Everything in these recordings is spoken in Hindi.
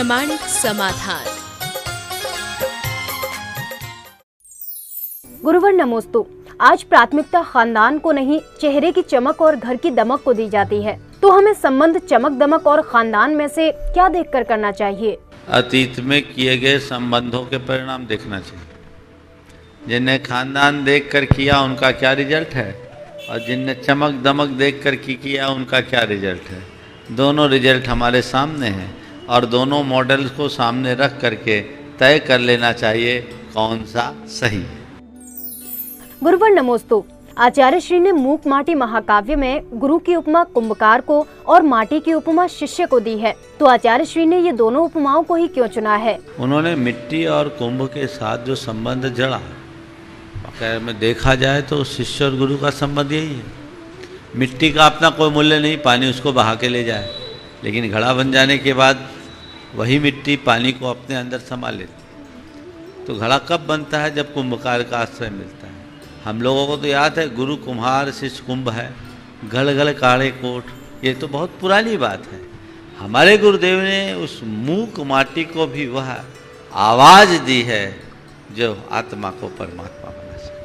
प्रामाणिक समाधान। गुरुवर नमोस्तु। आज प्राथमिकता खानदान को नहीं, चेहरे की चमक और घर की दमक को दी जाती है। तो हमें संबंध चमक दमक और खानदान में से क्या देखकर करना चाहिए? अतीत में किए गए संबंधों के परिणाम देखना चाहिए। जिन्हें खानदान देखकर किया उनका क्या रिजल्ट है, और जिनने चमक दमक देखकर किया उनका क्या रिजल्ट है। दोनों रिजल्ट हमारे सामने हैं और दोनों मॉडल्स को सामने रख करके तय कर लेना चाहिए कौन सा सही है। गुरुवर नमोस्तु। आचार्य श्री ने मूक माटी महाकाव्य में गुरु की उपमा कुंभकार को और माटी की उपमा शिष्य को दी है, तो आचार्य श्री ने ये दोनों उपमाओं को ही क्यों चुना है? उन्होंने मिट्टी और कुंभ के साथ जो संबंध जड़ा में देखा जाए तो शिष्य और गुरु का संबंध यही है। मिट्टी का अपना कोई मूल्य नहीं, पानी उसको बहा के ले जाए, लेकिन घड़ा बन जाने के बाद वही मिट्टी पानी को अपने अंदर समा लेती। तो घड़ा कब बनता है? जब कुंभकार का आश्रय मिलता है। हम लोगों को तो याद है गुरु कुम्हार शिष्य कुंभ है, गढ़ गढ़ काढ़े कोट, ये तो बहुत पुरानी बात है। हमारे गुरुदेव ने उस मूक माटी को भी वह आवाज दी है जो आत्मा को परमात्मा बना सके।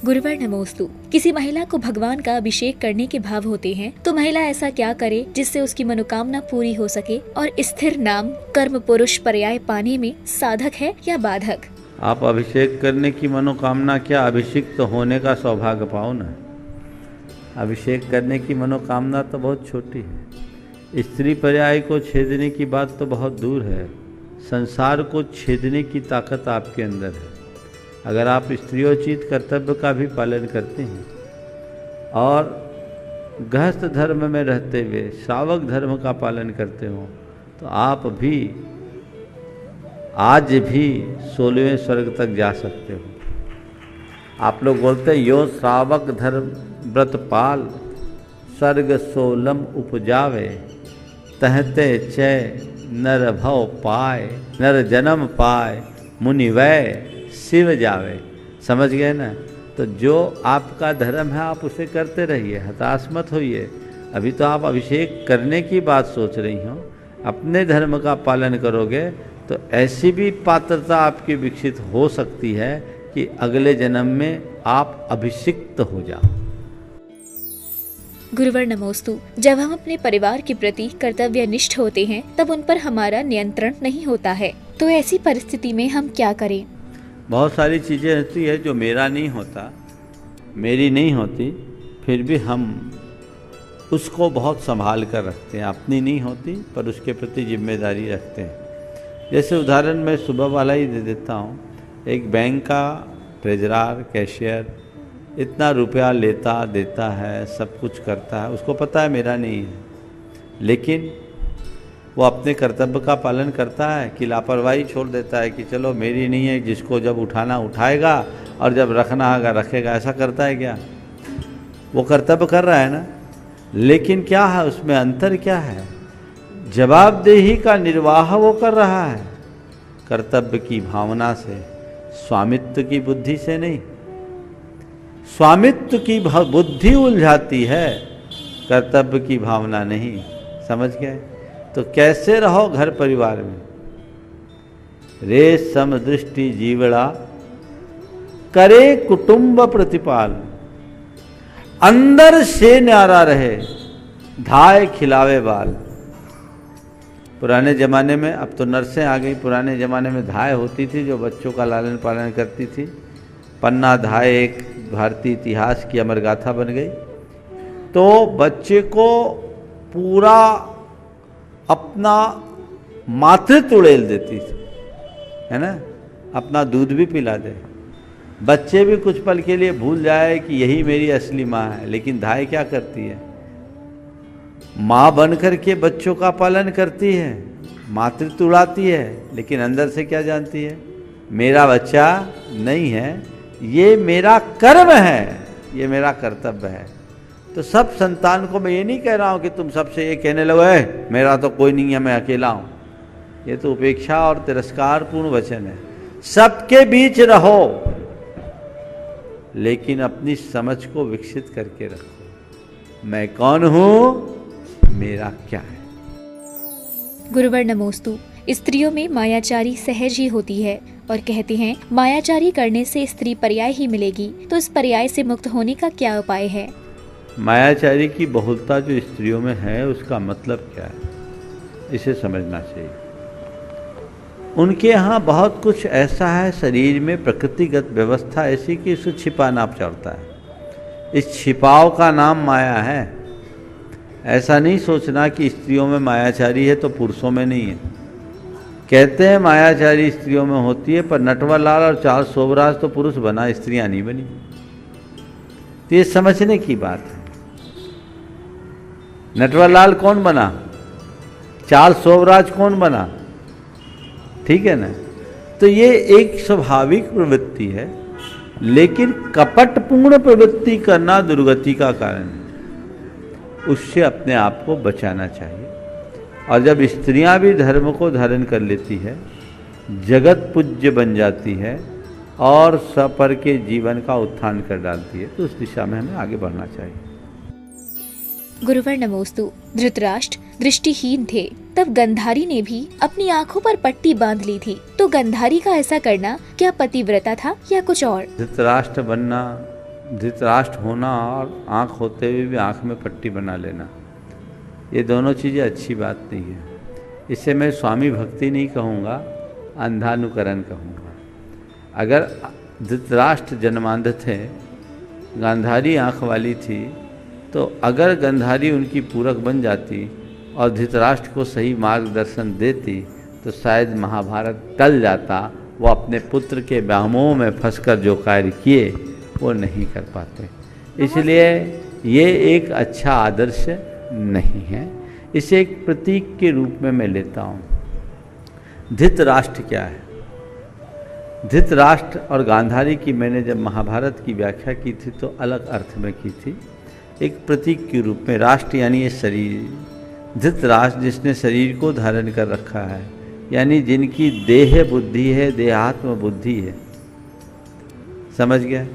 गुरुवर नमोस्तु। किसी महिला को भगवान का अभिषेक करने के भाव होते हैं, तो महिला ऐसा क्या करे जिससे उसकी मनोकामना पूरी हो सके? और स्थिर नाम कर्म पुरुष पर्याय पाने में साधक है या बाधक? आप अभिषेक करने की मनोकामना क्या, अभिषिक्त होने का सौभाग्य पाओ ना। अभिषेक करने की मनोकामना तो बहुत छोटी है। स्त्री पर्याय को छेदने की बात तो बहुत दूर है। संसार को छेदने की ताकत आपके अंदर है। अगर आप स्त्रियोचित कर्तव्य का भी पालन करते हैं और गृहस्थ धर्म में रहते हुए श्रावक धर्म का पालन करते हो, तो आप भी आज भी 16वें स्वर्ग तक जा सकते हो। आप लोग बोलते हैं यो श्रावक धर्म व्रत पाल, स्वर्ग 16 उपजावे, तहते चय नर भव पाए, नर जन्म पाए, मुनि वै शिव जावे। समझ गए ना? तो जो आपका धर्म है आप उसे करते रहिए, हताश मत होइए। अभी तो आप अभिषेक करने की बात सोच रही हो। अपने धर्म का पालन करोगे तो ऐसी भी पात्रता आपकी विकसित हो सकती है कि अगले जन्म में आप अभिषिक्त हो जाओ। गुरुवर नमोस्तु। जब हम अपने परिवार के प्रति कर्तव्यनिष्ठ होते हैं तब उन पर हमारा नियंत्रण नहीं होता है, तो ऐसी परिस्थिति में हम क्या करें? बहुत सारी चीज़ें होती है जो मेरा नहीं होता, मेरी नहीं होती, फिर भी हम उसको बहुत संभाल कर रखते हैं। अपनी नहीं होती पर उसके प्रति जिम्मेदारी रखते हैं। जैसे उदाहरण मैं सुबह वाला ही दे देता हूँ। एक बैंक का ट्रेजरर कैशियर इतना रुपया लेता देता है, सब कुछ करता है, उसको पता है मेरा नहीं है, लेकिन वो अपने कर्तव्य का पालन करता है कि लापरवाही छोड़ देता है कि चलो मेरी नहीं है, जिसको जब उठाना उठाएगा और जब रखना होगा रखेगा। ऐसा करता है क्या? वो कर्तव्य कर रहा है ना, लेकिन क्या है उसमें अंतर क्या है? जवाबदेही का निर्वाह वो कर रहा है कर्तव्य की भावना से, स्वामित्व की बुद्धि से नहीं। स्वामित्व की बुद्धि उलझाती है, कर्तव्य की भावना नहीं। समझ गए? तो कैसे रहो घर परिवार में? रे समदृष्टि जीवड़ा करे कुटुंब प्रतिपाल, अंदर से न्यारा रहे धाय खिलावे बाल। पुराने ज़माने में, अब तो नर्सें आ गई, पुराने ज़माने में धाय होती थी जो बच्चों का लालन पालन करती थी। पन्ना धाय एक भारतीय इतिहास की अमर गाथा बन गई। तो बच्चे को पूरा अपना मातृत्व उड़ेल देती थी, है ना? अपना दूध भी पिला दे। बच्चे भी कुछ पल के लिए भूल जाए कि यही मेरी असली माँ है, लेकिन धाय क्या करती है? माँ बन कर के बच्चों का पालन करती है, मातृत्व उड़ाती है, लेकिन अंदर से क्या जानती है? मेरा बच्चा नहीं है, ये मेरा कर्म है, ये मेरा कर्तव्य है। तो सब संतान को मैं ये नहीं कह रहा हूँ कि तुम सबसे ये कहने लगो है मेरा तो कोई नहीं है, मैं अकेला हूँ। ये तो उपेक्षा और तिरस्कार पूर्ण वचन है। सबके बीच रहो, लेकिन अपनी समझ को विकसित करके रखो। मैं कौन हूँ, मेरा क्या है। गुरुवर नमोस्तु। स्त्रियों में मायाचारी सहज ही होती है और कहते हैं मायाचारी करने से स्त्री पर्याय ही मिलेगी, तो इस पर्याय से मुक्त होने का क्या उपाय है? मायाचारी की बहुलता जो स्त्रियों में है उसका मतलब क्या है, इसे समझना चाहिए। उनके यहाँ बहुत कुछ ऐसा है शरीर में, प्रकृतिगत व्यवस्था ऐसी कि इसे छिपाना पड़ता है। इस छिपाव का नाम माया है। ऐसा नहीं सोचना कि स्त्रियों में मायाचारी है तो पुरुषों में नहीं है। कहते हैं मायाचारी स्त्रियों में होती है, पर नटवरलाल और चार्ल्स शोभराज तो पुरुष बना, स्त्रियां नहीं बनी। तो ये समझने की बात है। नटवरलाल कौन बना, चार्ल्स शोभराज कौन बना, ठीक है ना। तो ये एक स्वाभाविक प्रवृत्ति है, लेकिन कपटपूर्ण प्रवृत्ति करना दुर्गति का कारण है। उससे अपने आप को बचाना चाहिए। और जब स्त्रियां भी धर्म को धारण कर लेती है, जगत पूज्य बन जाती है और सपर के जीवन का उत्थान कर डालती है, तो उस दिशा में हमें आगे बढ़ना चाहिए। गुरुवर नमोस्तु। धृतराष्ट्र दृष्टिहीन थे, तब गंधारी ने भी अपनी आंखों पर पट्टी बांध ली थी, तो गंधारी का ऐसा करना क्या पतिव्रता था या कुछ और? धृतराष्ट्र बनना, धृतराष्ट्र होना और आँख होते हुए भी आँख में पट्टी बना लेना, ये दोनों चीज़ें अच्छी बात नहीं है। इसे मैं स्वामी भक्ति नहीं कहूँगा, अंधानुकरण कहूँगा। अगर धृतराष्ट्र जन्मांध थे, गांधारी आँख वाली थी, तो अगर गंधारी उनकी पूरक बन जाती और धृतराष्ट्र को सही मार्गदर्शन देती तो शायद महाभारत टल जाता। वो अपने पुत्र के व्यामोह में फंसकर जो कार्य किए वो नहीं कर पाते। इसलिए ये एक अच्छा आदर्श नहीं है। इसे एक प्रतीक के रूप में मैं लेता हूँ। धृतराष्ट्र क्या है? धृतराष्ट्र और गांधारी की मैंने जब महाभारत की व्याख्या की थी तो अलग अर्थ में की थी। एक प्रतीक के रूप में, राष्ट्र यानी ये शरीर, धृतराष्ट्र जिसने शरीर को धारण कर रखा है, यानी जिनकी देह बुद्धि है, देहात्म बुद्धि है, समझ गया।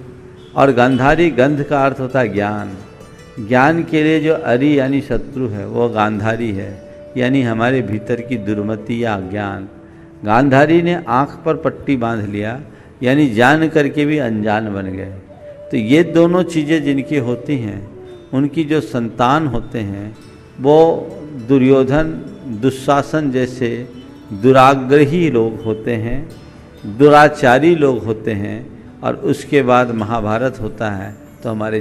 और गांधारी, गंध का अर्थ होता है ज्ञान। ज्ञान के लिए जो अरि यानी शत्रु है वो गांधारी है, यानी हमारे भीतर की दुर्मति या अज्ञान। गांधारी ने आँख पर पट्टी बांध लिया, यानी जान करके भी अनजान बन गए। तो ये दोनों चीज़ें जिनकी होती हैं, उनकी जो संतान होते हैं वो दुर्योधन, दुशासन जैसे दुराग्रही लोग होते हैं, दुराचारी लोग होते हैं। और उसके बाद महाभारत होता है तो हमारे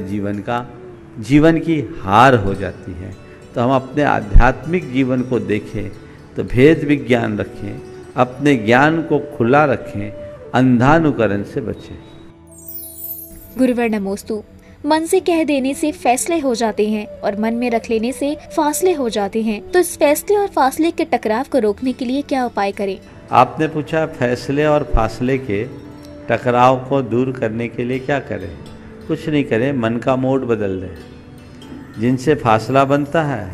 जीवन की हार हो जाती है। तो हम अपने आध्यात्मिक जीवन को देखें तो भेद विज्ञान रखें, अपने ज्ञान को खुला रखें, अंधानुकरण से बचें। गुरुवर नमोस्तु। मन से कह देने से फैसले हो जाते हैं और मन में रख लेने से फासले हो जाते हैं, तो इस फैसले और फासले के टकराव को रोकने के लिए क्या उपाय करें? आपने पूछा फैसले और फासले के टकराव को दूर करने के लिए क्या करें? कुछ नहीं करें, मन का मोड बदल दें। जिनसे फासला बनता है,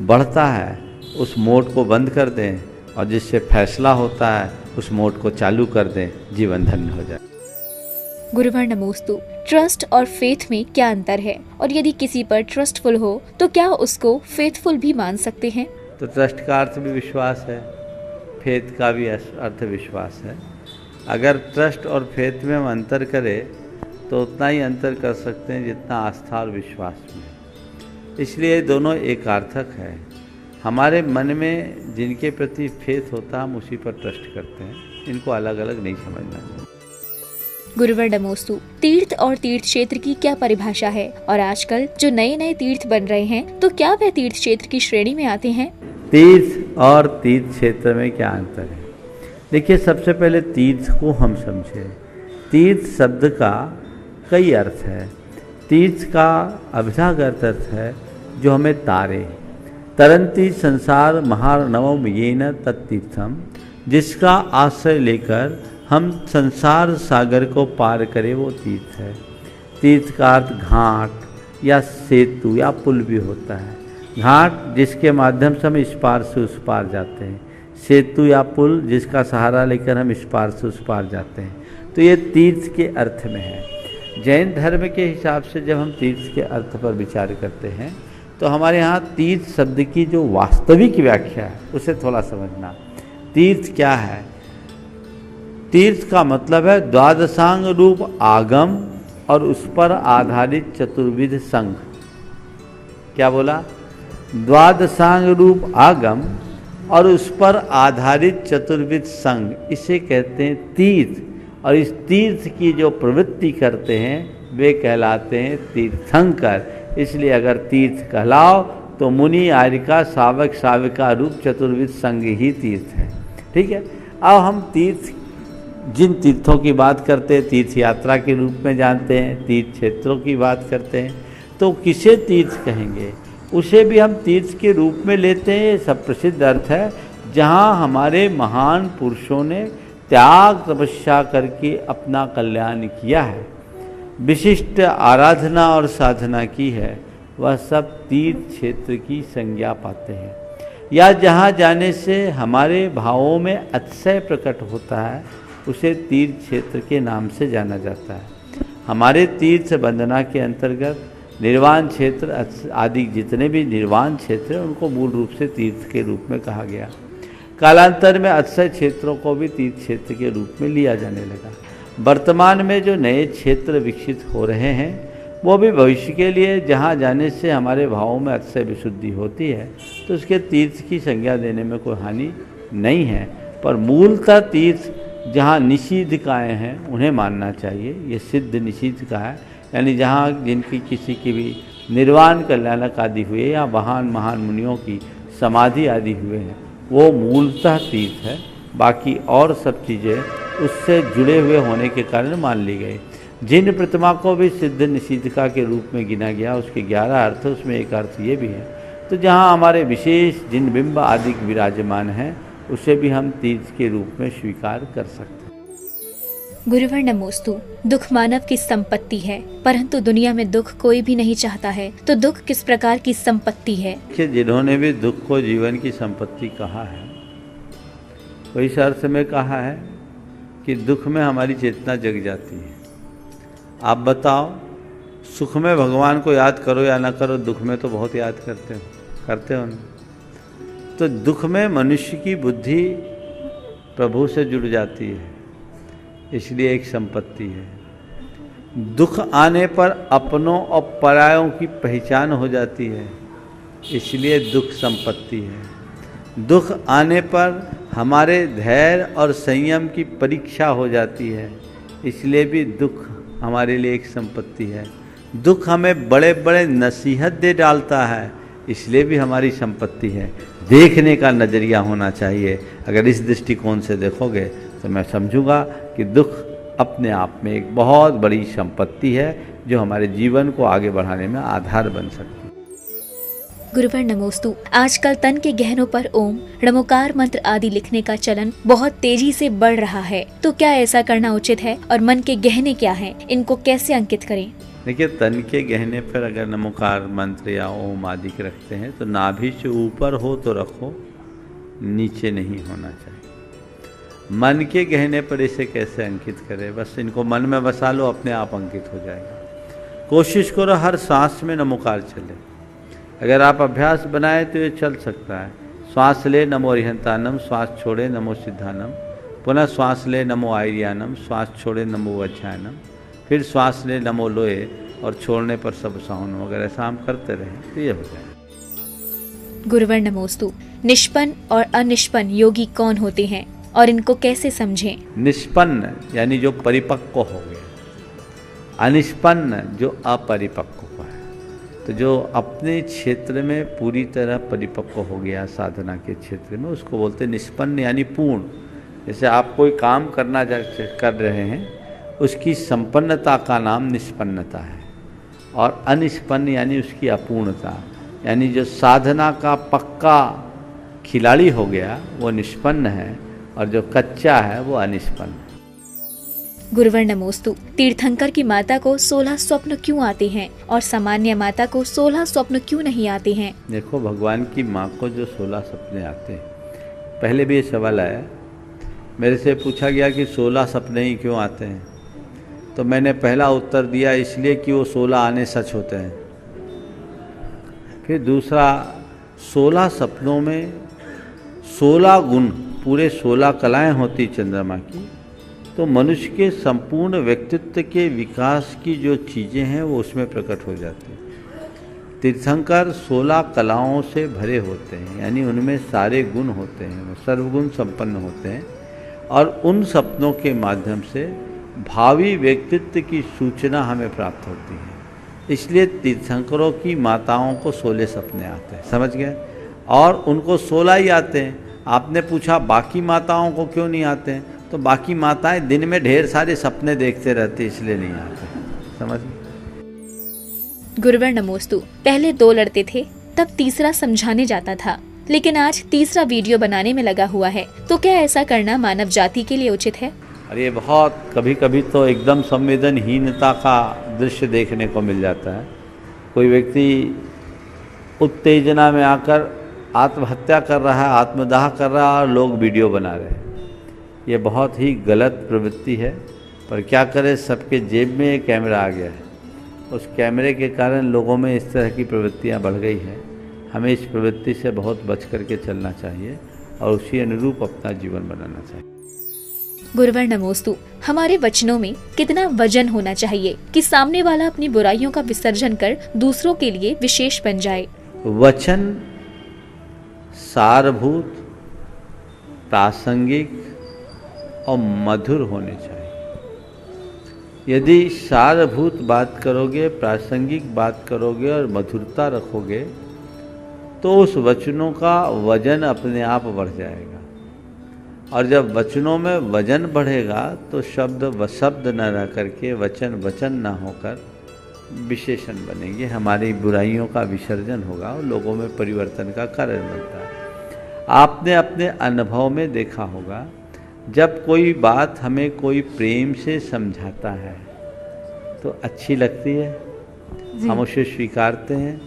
बढ़ता है, उस मोड को बंद कर दें, और जिससे फैसला होता है उस मोड को चालू कर दें, जीवन धन्य हो जाए। गुरुवर नमोस्तु। ट्रस्ट और फेथ में क्या अंतर है, और यदि किसी पर ट्रस्टफुल हो तो क्या उसको फेथफुल भी मान सकते हैं? तो ट्रस्ट का अर्थ भी विश्वास है, फेथ का भी अर्थ विश्वास है। अगर ट्रस्ट और फेथ में हम अंतर करें तो उतना ही अंतर कर सकते हैं जितना आस्था और विश्वास में। इसलिए दोनों एकार्थक है। हमारे मन में जिनके प्रति फेथ होता है हम उसी पर ट्रस्ट करते हैं। इनको अलग अलग नहीं समझना चाहिए। गुरुवर नमोस्तु। तीर्थ और तीर्थ क्षेत्र की क्या परिभाषा है, और आजकल जो नए नए तीर्थ बन रहे हैं तो क्या वह तीर्थ क्षेत्र की श्रेणी में आते हैं? तीर्थ और तीर्थ क्षेत्र में क्या अंतर है? देखिए, सबसे पहले तीर्थ को हम समझें। तीर्थ शब्द का कई अर्थ है। तीर्थ का अभिधागत अर्थ है जो हमें तारे। तरंती संसार महानवम येन तत्तीर्थम, जिसका आश्रय लेकर हम संसार सागर को पार करें वो तीर्थ है। तीर्थ का अर्थ घाट या सेतु या पुल भी होता है। घाट जिसके माध्यम से हम इस पार से उस पार जाते हैं, सेतु या पुल जिसका सहारा लेकर हम इस पार से उस पार जाते हैं। तो ये तीर्थ के अर्थ में है। जैन धर्म के हिसाब से जब हम तीर्थ के अर्थ पर विचार करते हैं तो हमारे यहाँ तीर्थ शब्द की जो वास्तविक व्याख्या है उसे थोड़ा समझना। तीर्थ क्या है? तीर्थ का मतलब है द्वादशांग रूप आगम और उस पर आधारित चतुर्विध संघ। क्या बोला? द्वादशांग रूप आगम और उस पर आधारित चतुर्विध संघ, इसे कहते हैं तीर्थ। और इस तीर्थ की जो प्रवृत्ति करते हैं वे कहलाते हैं तीर्थंकर। इसलिए अगर तीर्थ कहलाओ तो मुनि आर्यिका सावक साविका रूप चतुर्विध संघ ही तीर्थ है। ठीक है। अब हम तीर्थ, जिन तीर्थों की बात करते हैं तीर्थ यात्रा के रूप में जानते हैं, तीर्थ क्षेत्रों की बात करते हैं, तो किसे तीर्थ कहेंगे? उसे भी हम तीर्थ के रूप में लेते हैं। ये सब प्रसिद्ध अर्थ है जहाँ हमारे महान पुरुषों ने त्याग तपस्या करके अपना कल्याण किया है, विशिष्ट आराधना और साधना की है, वह सब तीर्थ क्षेत्र की संज्ञा पाते हैं। या जहाँ जाने से हमारे भावों में अतिशय प्रकट होता है उसे तीर्थ क्षेत्र के नाम से जाना जाता है। हमारे तीर्थ वंदना के अंतर्गत निर्वाण क्षेत्र आदि जितने भी निर्वाण क्षेत्र हैं उनको मूल रूप से तीर्थ के रूप में कहा गया। कालांतर में अतिशय क्षेत्रों को भी तीर्थ क्षेत्र के रूप में लिया जाने लगा। वर्तमान में जो नए क्षेत्र विकसित हो रहे हैं वो भी भविष्य के लिए जहाँ जाने से हमारे भावों में अतिशय विशुद्धि होती है तो उसके तीर्थ की संज्ञा देने में कोई हानि नहीं है। पर मूलतः तीर्थ जहाँ निषिद्धकाएँ हैं उन्हें मानना चाहिए। ये सिद्ध निषिद्धकाय यानी जहाँ जिनकी किसी की भी निर्वाण कल्याणक आदि हुए या महान मुनियों की समाधि आदि हुए हैं वो मूलतः तीर्थ है। बाकी और सब चीज़ें उससे जुड़े हुए होने के कारण मान ली गई। जिन प्रतिमा को भी सिद्ध निषिद्धका के रूप में गिना गया उसके 11 अर्थ, उसमें एक अर्थ ये भी है। तो जहाँ हमारे विशेष जिन बिंब आदि विराजमान हैं उसे भी हम तीर्थ के रूप में स्वीकार कर सकते हैं। गुरुवर नमोस्तु। दुख मानव की संपत्ति है, परंतु दुनिया में दुख कोई भी नहीं चाहता है, तो दुख किस प्रकार की संपत्ति है? जिन्होंने भी दुख को जीवन की संपत्ति कहा है वो इस अर्थ में कहा है कि दुख में हमारी चेतना जग जाती है। आप बताओ, सुख में भगवान को याद करो या ना करो, दुख में तो बहुत याद करते हो ना। तो दुख में मनुष्य की बुद्धि प्रभु से जुड़ जाती है, इसलिए एक संपत्ति है। दुख आने पर अपनों और परायों की पहचान हो जाती है, इसलिए दुख संपत्ति है। दुख आने पर हमारे धैर्य और संयम की परीक्षा हो जाती है, इसलिए भी दुख हमारे लिए एक संपत्ति है। दुख हमें बड़े बड़े नसीहत दे डालता है, इसलिए भी हमारी संपत्ति है। देखने का नज़रिया होना चाहिए। अगर इस दृष्टिकोण से देखोगे तो मैं समझूंगा कि दुख अपने आप में एक बहुत बड़ी संपत्ति है जो हमारे जीवन को आगे बढ़ाने में आधार बन सकती है। गुरुवर नमोस्तु। आजकल तन के गहनों पर ओम, णमोकार मंत्र आदि लिखने का चलन बहुत तेजी से बढ़ रहा है, तो क्या ऐसा करना उचित है? और मन के गहने क्या हैं? इनको कैसे अंकित करें? देखिए, तन के गहने पर अगर नमोकार मंत्र या ओम आदि के रखते हैं तो नाभि से ऊपर हो तो रखो, नीचे नहीं होना चाहिए। मन के गहने पर इसे कैसे अंकित करें? बस इनको मन में बसा लो, अपने आप अंकित हो जाएगा। कोशिश करो हर सांस में नमोकार चले। अगर आप अभ्यास बनाए तो ये चल सकता है। श्वास ले नमो अरिहंतानम, श्वास छोड़े नमो सिद्धानम, पुनः श्वास ले नमो आयर्यानम, श्वास छोड़े नमो वज्रायनम, फिर श्वास ले नमो लोए और छोड़ने पर सब साउन। अगर ऐसा हम करते रहे तो ये हो जाए। गुरुवर नमोस्तु। निष्पन्न और अनिष्पन्न योगी कौन होते हैं और इनको कैसे समझें? निष्पन्न यानी जो परिपक्व हो गया, अनिष्पन्न जो अपरिपक्व हुआ है। तो जो अपने क्षेत्र में पूरी तरह परिपक्व हो गया साधना के क्षेत्र में, उसको बोलते हैं निष्पन्न यानी पूर्ण। जैसे आप कोई काम कर रहे हैं, उसकी संपन्नता का नाम निष्पन्नता है। और अनिष्पन्न यानी उसकी अपूर्णता, यानी जो साधना का पक्का खिलाड़ी हो गया वो निष्पन्न है और जो कच्चा है वो अनिष्पन्न है। गुरुवर नमोस्तु। तीर्थंकर की माता को 16 स्वप्न क्यों आते हैं और सामान्य माता को 16 स्वप्न क्यों नहीं आते हैं? देखो, भगवान की माँ को जो 16 सपने आते हैं, पहले भी ये सवाल आया मेरे से, पूछा गया कि 16 सपने ही क्यों आते हैं। तो मैंने पहला उत्तर दिया इसलिए कि वो 16 आने सच होते हैं। फिर दूसरा 16 सपनों में 16 गुण, पूरे 16 कलाएं होती चंद्रमा की, तो मनुष्य के संपूर्ण व्यक्तित्व के विकास की जो चीज़ें हैं वो उसमें प्रकट हो जाती हैं। तीर्थंकर 16 कलाओं से भरे होते हैं, यानी उनमें सारे गुण होते हैं, वो सर्वगुण संपन्न होते हैं, और उन सपनों के माध्यम से भावी व्यक्तित्व की सूचना हमें प्राप्त होती है। इसलिए तीर्थंकरों की माताओं को 16 सपने आते हैं, समझ गए, और उनको 16 ही आते हैं। आपने पूछा बाकी माताओं को क्यों नहीं आते हैं, तो बाकी माताएं दिन में ढेर सारे सपने देखते रहती इसलिए नहीं आते, समझ गए। गुरुवर नमोस्तु। पहले 2 लड़ते थे, तब तीसरा समझाने जाता था, लेकिन आज तीसरा वीडियो बनाने में लगा हुआ है, तो क्या ऐसा करना मानव जाति के लिए उचित है? अरे बहुत कभी कभी तो एकदम संवेदनहीनता का दृश्य देखने को मिल जाता है। कोई व्यक्ति उत्तेजना में आकर आत्महत्या कर रहा है, आत्मदाह कर रहा है, और लोग वीडियो बना रहे हैं। ये बहुत ही गलत प्रवृत्ति है, पर क्या करें, सबके जेब में एक कैमरा आ गया है। उस कैमरे के कारण लोगों में इस तरह की प्रवृत्तियां बढ़ गई हैं। हमें इस प्रवृत्ति से बहुत बच करके चलना चाहिए और उसी अनुरूप अपना जीवन बनाना चाहिए। गुरुवर नमोस्तु। हमारे वचनों में कितना वजन होना चाहिए कि सामने वाला अपनी बुराइयों का विसर्जन कर दूसरों के लिए विशेष बन जाए? वचन सारभूत, प्रासंगिक और मधुर होने चाहिए। यदि सारभूत बात करोगे, प्रासंगिक बात करोगे और मधुरता रखोगे, तो उस वचनों का वजन अपने आप बढ़ जाएगा। और जब वचनों में वजन बढ़ेगा तो शब्द व शब्द न रह करके वचन वचन न होकर विशेषण बनेंगे। हमारी बुराइयों का विसर्जन होगा और लोगों में परिवर्तन का कारण बनता है। आपने अपने अनुभव में देखा होगा, जब कोई बात हमें कोई प्रेम से समझाता है तो अच्छी लगती है, हम उसे स्वीकारते हैं।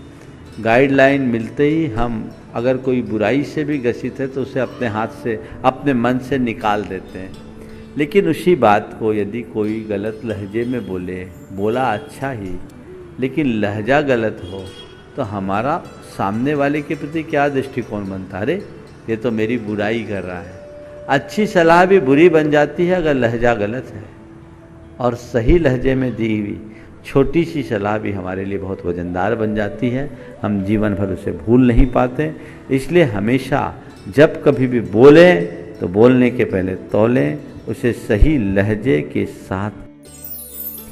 गाइडलाइन मिलते ही हम अगर कोई बुराई से भी ग्रसित है तो उसे अपने हाथ से, अपने मन से निकाल देते हैं। लेकिन उसी बात को यदि कोई गलत लहजे में बोला अच्छा ही, लेकिन लहजा गलत हो, तो हमारा सामने वाले के प्रति क्या दृष्टिकोण बनता है? अरे ये तो मेरी बुराई कर रहा है। अच्छी सलाह भी बुरी बन जाती है अगर लहजा गलत है, और सही लहजे में दी हुई छोटी सी सलाह भी हमारे लिए बहुत वजनदार बन जाती है। हम जीवन भर उसे भूल नहीं पाते। इसलिए हमेशा जब कभी भी बोलें तो बोलने के पहले तौलें, उसे सही लहजे के साथ।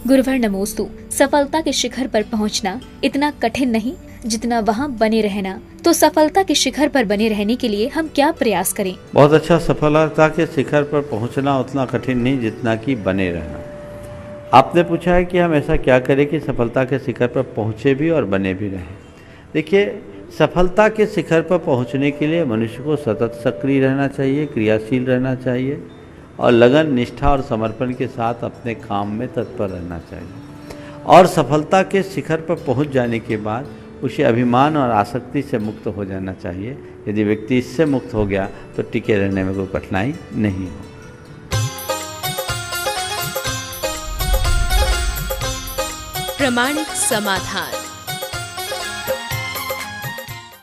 गुरुवर नमोस्तु। सफलता के शिखर पर पहुंचना इतना कठिन नहीं जितना वहां बने रहना। तो सफलता के शिखर पर बने रहने के लिए हम क्या प्रयास करें? बहुत अच्छा, सफलता के शिखर पर पहुंचना उतना कठिन नहीं जितना कि बने रहना। आपने पूछा है कि हम ऐसा क्या करें कि सफलता के शिखर पर पहुँचे भी और बने भी रहें। देखिए, सफलता के शिखर पर पहुँचने के लिए मनुष्य को सतत सक्रिय रहना चाहिए, क्रियाशील रहना चाहिए और लगन, निष्ठा और समर्पण के साथ अपने काम में तत्पर रहना चाहिए। और सफलता के शिखर पर पहुँच जाने के बाद उसे अभिमान और आसक्ति से मुक्त हो जाना चाहिए। यदि व्यक्ति इससे मुक्त हो गया तो टिके रहने में कोई कठिनाई नहीं हो। प्रामाणिक समाधान।